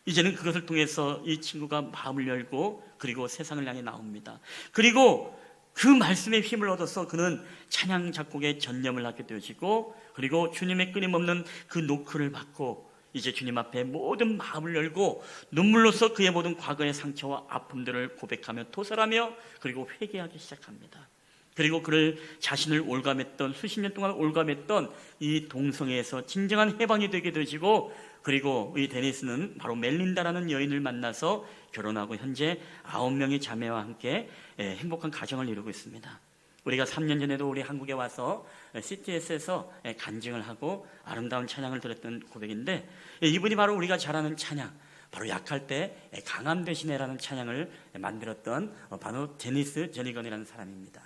이제는 그것을 통해서 이 친구가 마음을 열고 그리고 세상을 향해 나옵니다. 그리고 그 말씀의 힘을 얻어서 그는 찬양 작곡에 전념을 하게 되어지고 그리고 주님의 끊임없는 그 노크를 받고 이제 주님 앞에 모든 마음을 열고 눈물로써 그의 모든 과거의 상처와 아픔들을 고백하며 토설하며 그리고 회개하기 시작합니다. 그리고 그를 자신을 올감했던 수십 년 동안 올감했던 이 동성애에서 진정한 해방이 되게 되어지고 그리고 이 데니스는 바로 멜린다라는 여인을 만나서 결혼하고 현재 9명의 자매와 함께 행복한 가정을 이루고 있습니다. 우리가 3년 전에도 우리 한국에 와서 CTS에서 간증을 하고 아름다운 찬양을 들었던 고백인데, 이분이 바로 우리가 잘 아는 찬양, 바로 약할 때 강함 대신에라는 찬양을 만들었던 바로 데니스 제니건이라는 사람입니다.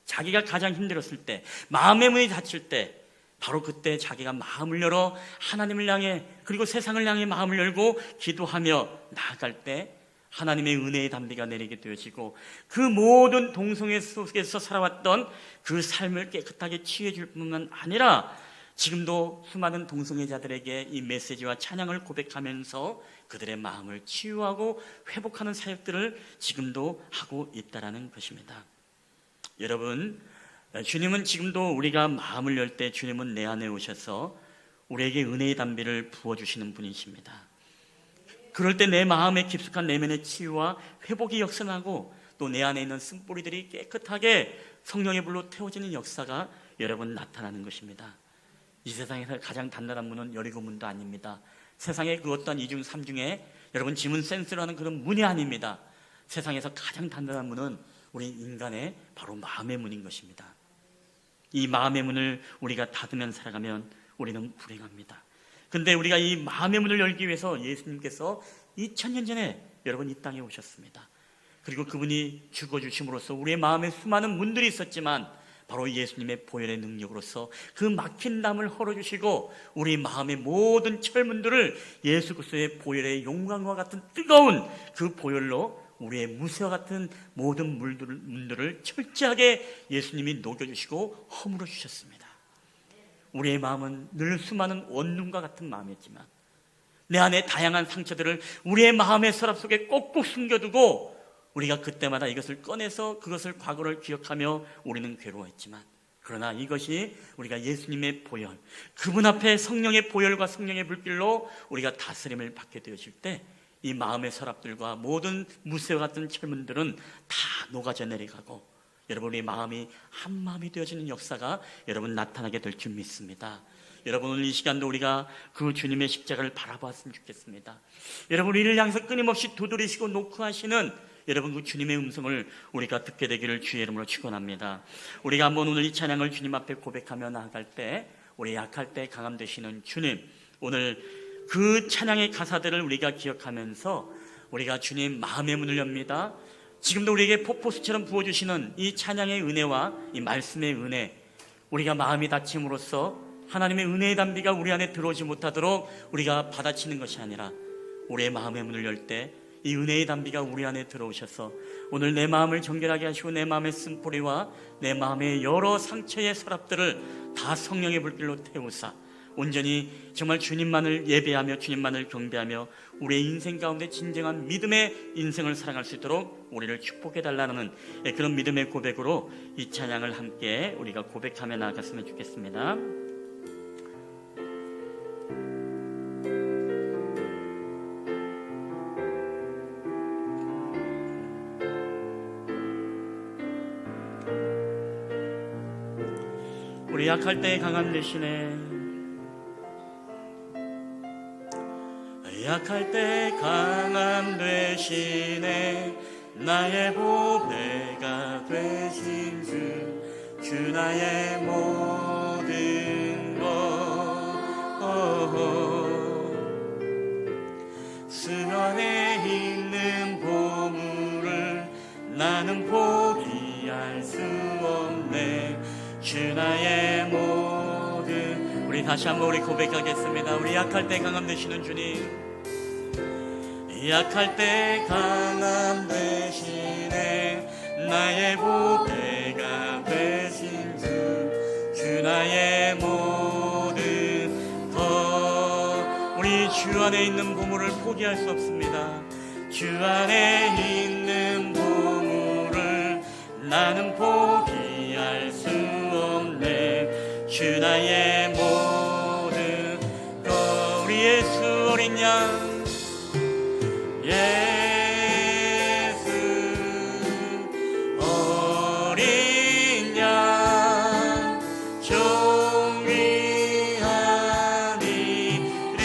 자기가 가장 힘들었을 때, 마음의 문이 닫힐 때 바로 그때 자기가 마음을 열어 하나님을 향해 그리고 세상을 향해 마음을 열고 기도하며 나아갈 때 하나님의 은혜의 담비가 내리게 되어지고 그 모든 동성애 속에서 살아왔던 그 삶을 깨끗하게 치유해 줄 뿐만 아니라 지금도 수많은 동성애자들에게 이 메시지와 찬양을 고백하면서 그들의 마음을 치유하고 회복하는 사역들을 지금도 하고 있다는 것입니다. 여러분, 주님은 지금도 우리가 마음을 열 때 주님은 내 안에 오셔서 우리에게 은혜의 담비를 부어주시는 분이십니다. 그럴 때 내 마음의 깊숙한 내면의 치유와 회복이 역선하고 또 내 안에 있는 쓴뿌리들이 깨끗하게 성령의 불로 태워지는 역사가 여러분 나타나는 것입니다. 이 세상에서 가장 단단한 문은 여리고 문도 아닙니다. 세상의 그 어떠한 이중 삼중에 여러분 지문 센스라는 그런 문이 아닙니다. 세상에서 가장 단단한 문은 우리 인간의 바로 마음의 문인 것입니다. 이 마음의 문을 우리가 닫으면 살아가면 우리는 불행합니다. 근데 우리가 이 마음의 문을 열기 위해서 예수님께서 2000년 전에 여러분 이 땅에 오셨습니다. 그리고 그분이 죽어주심으로써 우리의 마음에 수많은 문들이 있었지만 바로 예수님의 보혈의 능력으로서 그 막힌 담을 헐어주시고 우리 마음의 모든 철문들을 예수 그리스도의 보혈의 용광과 같은 뜨거운 그 보혈로 우리의 무쇠와 같은 모든 문들을 철저하게 예수님이 녹여주시고 허물어 주셨습니다. 우리의 마음은 늘 수많은 원룸과 같은 마음이었지만 내 안에 다양한 상처들을 우리의 마음의 서랍 속에 꼭꼭 숨겨두고 우리가 그때마다 이것을 꺼내서 그것을 과거를 기억하며 우리는 괴로워했지만, 그러나 이것이 우리가 예수님의 보혈, 그분 앞에 성령의 보혈과 성령의 불길로 우리가 다스림을 받게 되어질 때 이 마음의 서랍들과 모든 무쇠와 같은 철문들은 다 녹아져 내려가고 여러분의 마음이 한 마음이 되어지는 역사가 여러분 나타나게 될 줄 믿습니다. 여러분, 오늘 이 시간도 우리가 그 주님의 십자가를 바라보았으면 좋겠습니다. 여러분, 이를 향해서 끊임없이 두드리시고 노크하시는 여러분 그 주님의 음성을 우리가 듣게 되기를 주의 이름으로 축원합니다. 우리가 한번 오늘 이 찬양을 주님 앞에 고백하며 나아갈 때, 우리 약할 때 강함 되시는 주님, 오늘 그 찬양의 가사들을 우리가 기억하면서 우리가 주님 마음의 문을 엽니다. 지금도 우리에게 폭포수처럼 부어주시는 이 찬양의 은혜와 이 말씀의 은혜, 우리가 마음이 닫힘으로써 하나님의 은혜의 담비가 우리 안에 들어오지 못하도록 우리가 받아치는 것이 아니라 우리의 마음의 문을 열 때 이 은혜의 담비가 우리 안에 들어오셔서 오늘 내 마음을 정결하게 하시고 내 마음의 쓴뿌리와 내 마음의 여러 상처의 서랍들을 다 성령의 불길로 태우사 온전히 정말 주님만을 예배하며 주님만을 경배하며 우리의 인생 가운데 진정한 믿음의 인생을 살아갈 수 있도록 우리를 축복해달라는 그런 믿음의 고백으로 이 찬양을 함께 우리가 고백하며 나아갔으면 좋겠습니다. 우리 약할 때 강함 되시네, 약할 때 강함 되시네, 나의 보배가 되신 주 나의 모든 것. 수면에 있는 보물을 나는 포기할 수 없네, 주 나의 모든. 우리 다시 한번 우리 고백하겠습니다. 우리 약할 때 강함 되시는 주님, 약할 때 강함 되시네, 나의 보배가 되신 주 나의 모든 것. 우리 주 안에 있는 보물을 포기할 수 없습니다. 주 안에 있는 보물을 나는 포기할 수 없네, 주 나의 모든 것. 우리 예수 어린 양, 예수 어린 양 존귀한 이름,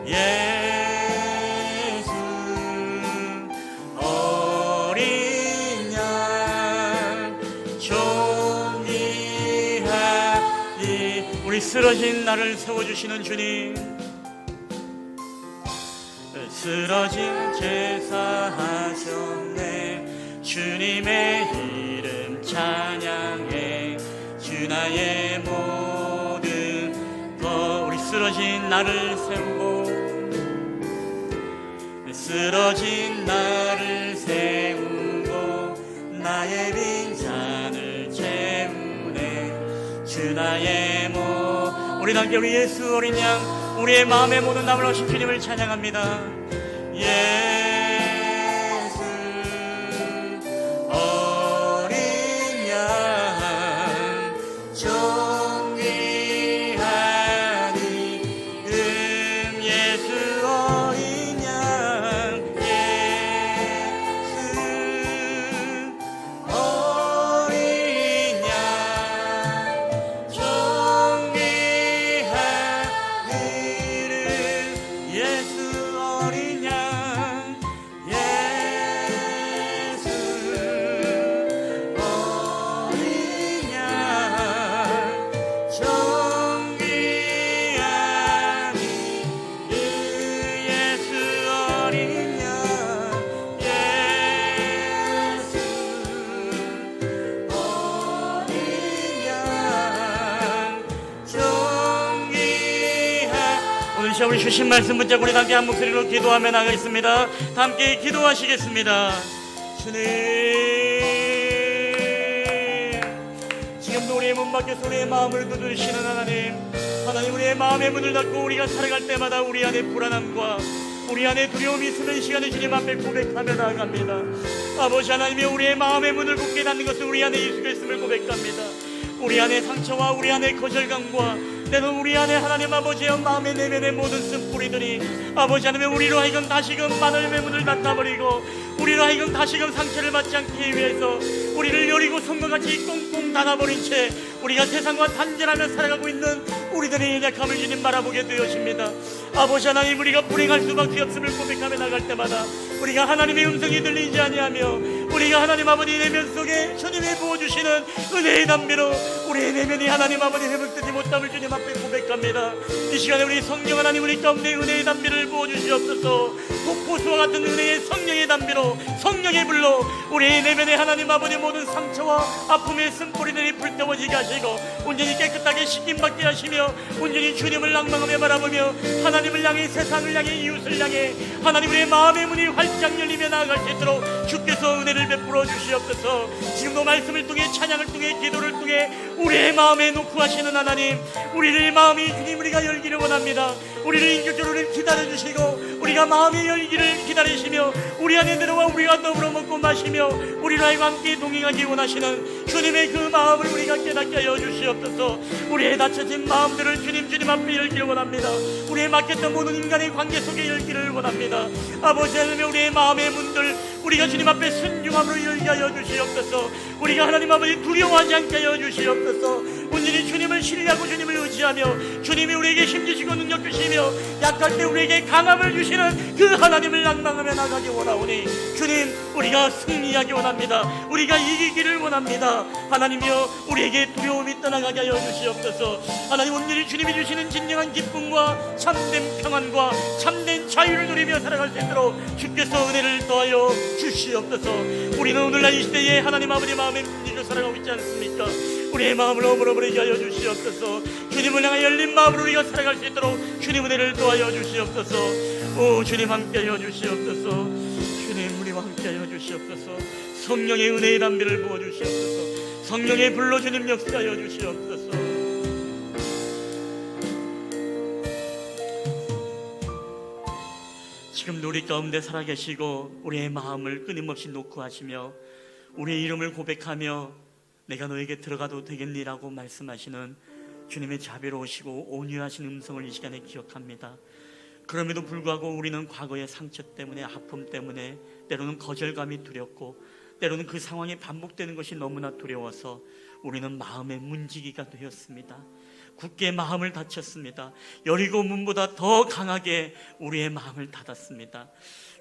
예수 어린 양 존귀한 이름. 우리 쓰러진 나를 세워주시는 주님, 쓰러진 제사하셨네, 주님의 이름 찬양해, 주 나의 모든 것. 우리 쓰러진 나를 세우고, 쓰러진 나를 세우고 나의 빈잔을 채우네, 주 나의 우리 함께 우리 예수 어린 양, 우리의 마음의 모든 담을 오신 주님을 찬양합니다. 예수 어린 양 존귀한 이름, 예수 어린 양, 예수 어린 양 존귀한 이름, 예수 어린 양 시간 우리 주신 말씀 붙잡고 우리 함께 한 목소리로 기도하며 나가겠습니다. 함께 기도하시겠습니다. 주님, 지금도 우리의 문 밖에서 우리의 마음을 두드리시는 하나님, 우리의 마음의 문을 닫고 우리가 살아갈 때마다 우리 안에 불안함과 우리 안에 두려움이 있으면 시간에 주님 앞에 고백하며 나아갑니다. 아버지 하나님이 우리의 마음의 문을 굳게 닫는 것은 우리 안에 예수가 있음을 고백합니다. 우리 안에 상처와 우리 안에 거절감과 때론 우리 안에 하나님 아버지의 마음의 내면의 모든 쓴뿌리들이 아버지 하나님 우리로 하여금 다시금 마음의 문을 닫아버리고 우리로 하여금 다시금 상처를 받지 않기 위해서 우리를 여리고 성과 같이 꽁꽁 닫아버린 채 우리가 세상과 단절하며 살아가고 있는 우리들의 연약함을 주님 바라보게 되어집니다. 아버지 하나님, 우리가 불행할 수밖에 없음을 고백하며 나갈 때마다 우리가 하나님의 음성이 들리지 아니하며 우리가 하나님 아버지 내면 속에 주님이 부어주시는 은혜의 담비로 우리의 내면이 하나님 아버지 회복되지 못함을 주님 앞에 고백합니다. 이 시간에 우리 성령 하나님 우리 가운데 은혜의 담비를 부어주시옵소서. 폭포수와 같은 은혜의 성령의 담비로 성령의 불로 우리의 내면에 하나님 아버지 모든 상처와 아픔의 쓴뿌리들이 불태워지게 하시고 온전히 깨끗하게 씻김받게 하시며 온전히 주님을 낭망하며 바라보며 하나님을 향해 세상을 향해 이웃을 향해 하나님 우리의 마음의 문이 활짝 열리며 나아갈 수 있도록 주께서 은혜를 베풀어 주시옵소서. 지금도 말씀을 통해 찬양을 통해 기도를 통해 우리의 마음에 놓고 하시는 하나님, 우리의 마음이 주님 우리가 열기를 원합니다. 우리를 인격적으로 기다려주시고 우리가 마음의 열기를 기다리시며 우리 안에 들어와 우리가 더불어 먹고 마시며 우리와 함께 동행하기 원하시는 주님의 그 마음을 우리가 깨닫게 하여 주시옵소서. 우리의 닫혀진 마음들을 주님 앞에 열기를 원합니다. 우리의 막혔던 모든 인간의 관계 속에 열기를 원합니다. 아버지 하나님, 우리의 마음의 문들 우리가 주님 앞에 순종함으로 열게 하여 주시옵소서. 우리가 하나님 아버지 두려워하지 않게 하여 주시옵소서. 온전히 주님을 신뢰하고 주님을 의지하며 주님이 우리에게 힘주시고 능력 주시며 약할 때 우리에게 강함을 주시는 그 하나님을 낭망하며 나가기 원하오니 주님, 우리가 승리하기 원합니다. 우리가 이기기를 원합니다. 하나님이여, 우리에게 두려움이 떠나가게 하여 주시옵소서. 하나님, 온전히 주님이 주시는 진정한 기쁨과 참된 평안과 참된 자유를 누리며 살아갈 수 있도록 주께서 은혜를 더하여 주시옵소서. 우리는 오늘날 이 시대에 하나님 아버지 마음에 문제로 살아가고 있지 않습니까? 우리의 마음을 어물어버리게 하여 주시옵소서. 주님을 향해 열린 마음으로 우리가 살아갈 수 있도록 주님 은혜를 더하여 주시옵소서. 오 주님, 함께 하여 주시옵소서. 주님, 우리와 함께 하여 주시옵소서. 성령의 은혜의 담비를 부어 주시옵소서. 성령의 불로 주님 역사하여 주시옵소서. 지금도 우리 가운데 살아계시고 우리의 마음을 끊임없이 놓고 하시며 우리의 이름을 고백하며 내가 너에게 들어가도 되겠니라고 말씀하시는 주님의 자비로우시고 온유하신 음성을 이 시간에 기억합니다. 그럼에도 불구하고 우리는 과거의 상처 때문에, 아픔 때문에, 때로는 거절감이 두렵고 때로는 그 상황이 반복되는 것이 너무나 두려워서 우리는 마음의 문지기가 되었습니다. 굳게 마음을 닫혔습니다. 여리고 문보다 더 강하게 우리의 마음을 닫았습니다.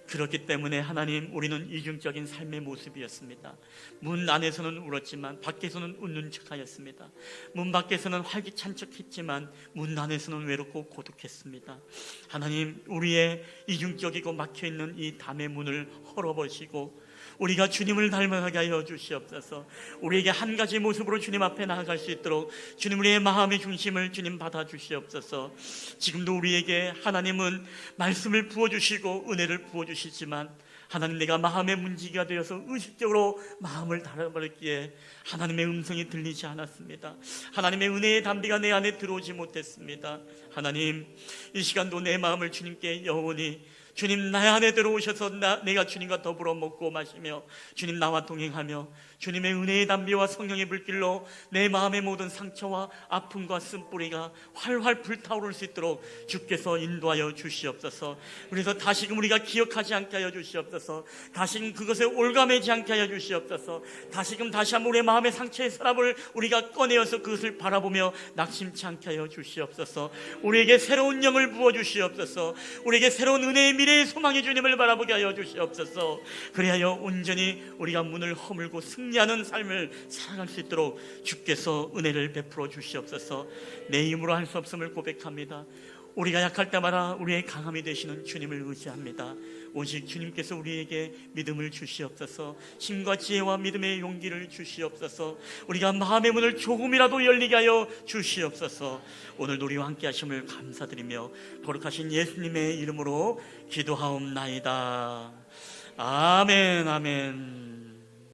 그렇기 때문에 하나님, 우리는 이중적인 삶의 모습이었습니다. 문 안에서는 울었지만 밖에서는 웃는 척하였습니다. 문 밖에서는 활기찬 척했지만 문 안에서는 외롭고 고독했습니다. 하나님, 우리의 이중적이고 막혀있는 이 담의 문을 헐어버리시고 우리가 주님을 닮아가게 하여 주시옵소서. 우리에게 한 가지 모습으로 주님 앞에 나아갈 수 있도록 주님, 우리의 마음의 중심을 주님 받아 주시옵소서. 지금도 우리에게 하나님은 말씀을 부어주시고 은혜를 부어주시지만 하나님, 내가 마음의 문지기가 되어서 의식적으로 마음을 닫아버렸기에 하나님의 음성이 들리지 않았습니다. 하나님의 은혜의 담비가 내 안에 들어오지 못했습니다. 하나님, 이 시간도 내 마음을 주님께 영원히 주님 나 안에 들어오셔서 내가 주님과 더불어 먹고 마시며 주님 나와 동행하며 주님의 은혜의 담비와 성령의 불길로 내 마음의 모든 상처와 아픔과 쓴뿌리가 활활 불타오를 수 있도록 주께서 인도하여 주시옵소서. 그래서 다시금 우리가 기억하지 않게 하여 주시옵소서. 다시금 그것에 올가매지 않게 하여 주시옵소서. 다시금 다시 한번 우리의 마음의 상처의 서랍을 우리가 꺼내어서 그것을 바라보며 낙심치 않게 하여 주시옵소서. 우리에게 새로운 영을 부어주시옵소서. 우리에게 새로운 은혜의 미래의 소망의 주님을 바라보게 하여 주시옵소서. 그리하여 온전히 우리가 문을 허물고 승리하는 삶을 살아갈 수 있도록 주께서 은혜를 베풀어 주시옵소서. 내 힘으로 할 수 없음을 고백합니다. 우리가 약할 때마다 우리의 강함이 되시는 주님을 의지합니다. 오직 주님께서 우리에게 믿음을 주시옵소서. 힘과 지혜와 믿음의 용기를 주시옵소서. 우리가 마음의 문을 조금이라도 열리게 하여 주시옵소서. 오늘도 우리와 함께 하심을 감사드리며 거룩하신 예수님의 이름으로 기도하옵나이다. 아멘, 아멘.